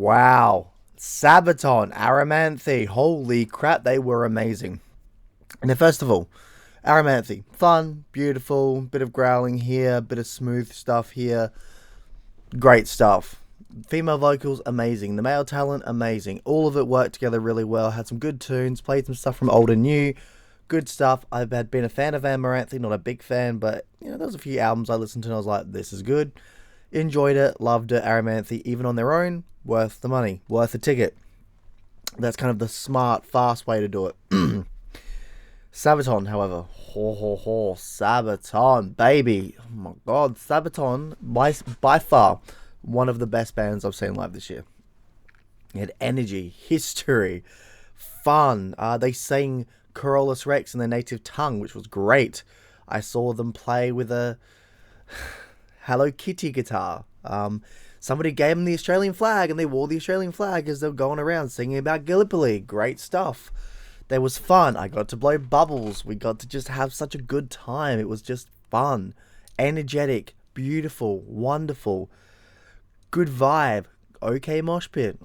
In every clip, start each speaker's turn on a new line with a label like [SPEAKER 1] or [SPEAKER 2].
[SPEAKER 1] Wow. Sabaton, Aramanthe. Holy crap, they were amazing. Now, first of all, Aramanthe. Fun, beautiful, bit of growling here, bit of smooth stuff here. Great stuff. Female vocals, amazing. The male talent, amazing. All of it worked together really well. Had some good tunes, played some stuff from old and new. Good stuff. I've had been a fan of Amaranthe, not a big fan, but there was a few albums I listened to and I was like, this is good. Enjoyed it, loved it. Aramanthe, even on their own, worth the money, worth the ticket. That's kind of the smart, fast way to do it. Sabaton, however, Sabaton, baby, oh my god, Sabaton, by far one of the best bands I've seen live this year. It had energy, history, fun. They sang Corollas Rex in their native tongue, which was great. I saw them play with a Hello Kitty guitar. Somebody gave them the Australian flag, and they wore the Australian flag as they were going around singing about Gallipoli. Great stuff. There was fun. I got to blow bubbles. We got to just have such a good time. It was just fun, energetic, beautiful, wonderful, good vibe. Okay mosh pit.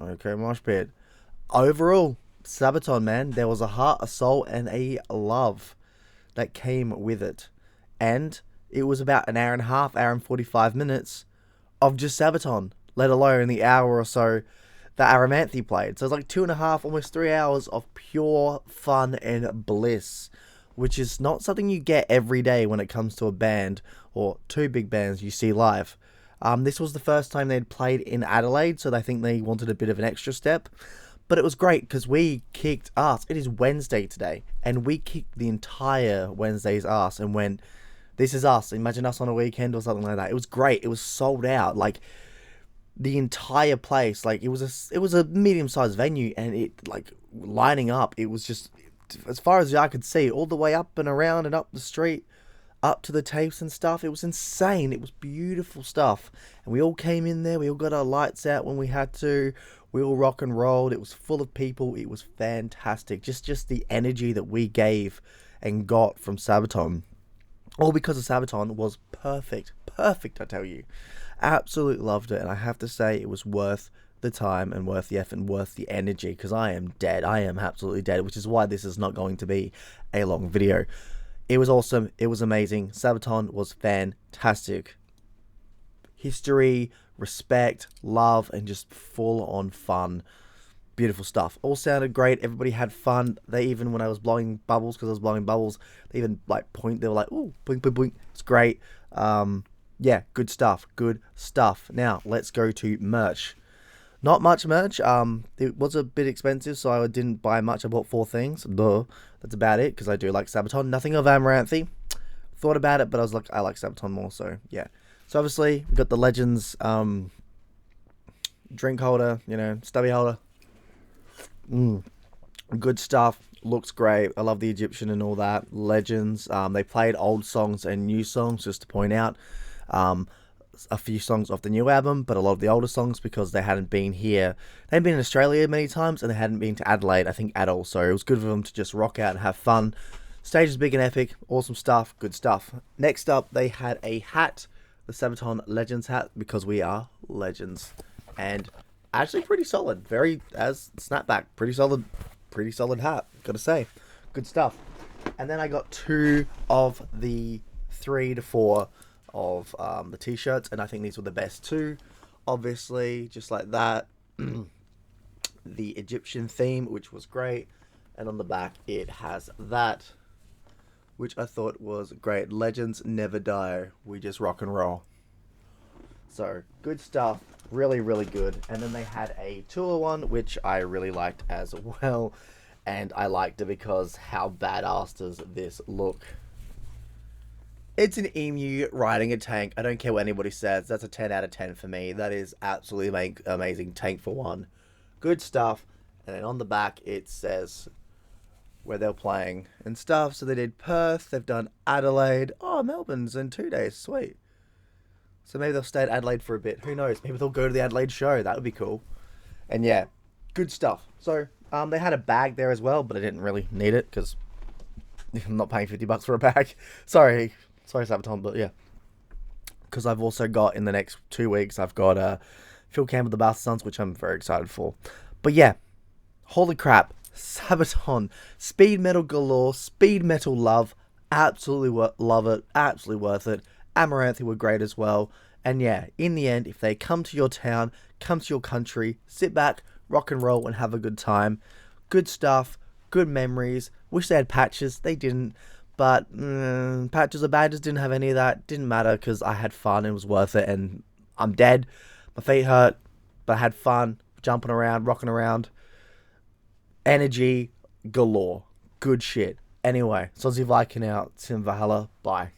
[SPEAKER 1] Overall, Sabaton, man, there was a heart, a soul, and a love that came with it. And it was about an hour and a half, hour and 45 minutes of just Sabaton, let alone the hour or so that Aramanthe played. So it's like 2.5, almost 3 hours of pure fun and bliss, which is not something you get every day when it comes to a band or two big bands you see live. This was the first time they'd played in Adelaide, so I think they wanted a bit of an extra step. But it was great because we kicked ass. It is Wednesday today, and we kicked the entire Wednesday's ass and went, this is us. Imagine us on a weekend or something like that. It was great. It was sold out. Like, the entire place, like, it was a medium-sized venue, and it, like, lining up, it was just, as far as I could see, all the way up and around and up the street, up to the tapes and stuff. It was insane. It was beautiful stuff. And we all came in there. We all got our lights out when we had to. We all rock and rolled. It was full of people. It was fantastic. Just the energy that we gave and got from Sabaton, all because of Sabaton, was perfect. Perfect, I tell you. Absolutely loved it. And I have to say, it was worth the time and worth the effort and worth the energy, because I am dead. I am absolutely dead, which is why this is not going to be a long video. It was awesome. It was amazing. Sabaton was fantastic. History, respect, love, and just full-on fun. Beautiful stuff. All sounded great. Everybody had fun. They even, when I was blowing bubbles, because I was blowing bubbles, they even, like, they were like, ooh, boink, boink, boink. It's great. Yeah, good stuff. Good stuff. Now, let's go to merch. Not much merch. It was a bit expensive, so I didn't buy much. I bought 4 things. Duh. That's about it, because I do like Sabaton. Nothing of Amaranthe. Thought about it, but I was like, I like Sabaton more, so yeah. So obviously, we got the Legends drink holder, stubby holder. Good stuff. Looks great. I love the Egyptian and all that. Legends. They played old songs and new songs, just to point out. A few songs off the new album, but a lot of the older songs, because they hadn't been here. They hadn't been in Australia many times, and they hadn't been to Adelaide, I think, at all. So it was good for them to just rock out and have fun. Stage is big and epic. Awesome stuff. Good stuff. Next up, they had a hat. The Sabaton Legends hat, because we are legends. And actually pretty solid. Very, as snapback, pretty solid hat, gotta say. Good stuff. And then I got 2 of the 3 to 4 of the t-shirts, and I think these were the best 2, obviously, just like that. The Egyptian theme, which was great, and on the back it has that, which I thought was great. Legends never die, we just rock and roll. So good stuff, really, really good. And then they had a tour one, which I really liked as well, and I liked it because how badass does this look? It's an emu riding a tank. I don't care what anybody says. That's a 10 out of 10 for me. That is absolutely amazing. Tank for one. Good stuff. And then on the back, it says where they're playing and stuff. So they did Perth. They've done Adelaide. Oh, Melbourne's in 2 days. Sweet. So maybe they'll stay at Adelaide for a bit. Who knows? Maybe they'll go to the Adelaide show. That would be cool. And yeah, good stuff. So they had a bag there as well, but I didn't really need it because I'm not paying $50 for a bag. Sorry, Sabaton, but yeah. Because I've also got, in the next 2 weeks, I've got Phil Campbell, the Bastard Sons, which I'm very excited for. But yeah, holy crap, Sabaton, speed metal galore, speed metal love, absolutely love it, absolutely worth it. Amaranthi were great as well. And yeah, in the end, if they come to your town, come to your country, sit back, rock and roll, and have a good time. Good stuff, good memories. Wish they had patches, they didn't. But patches or badges, didn't have any of that. Didn't matter because I had fun and it was worth it. And I'm dead. My feet hurt, but I had fun jumping around, rocking around. Energy galore. Good shit. Anyway, Sonsy Viking out. Sim Valhalla. Bye.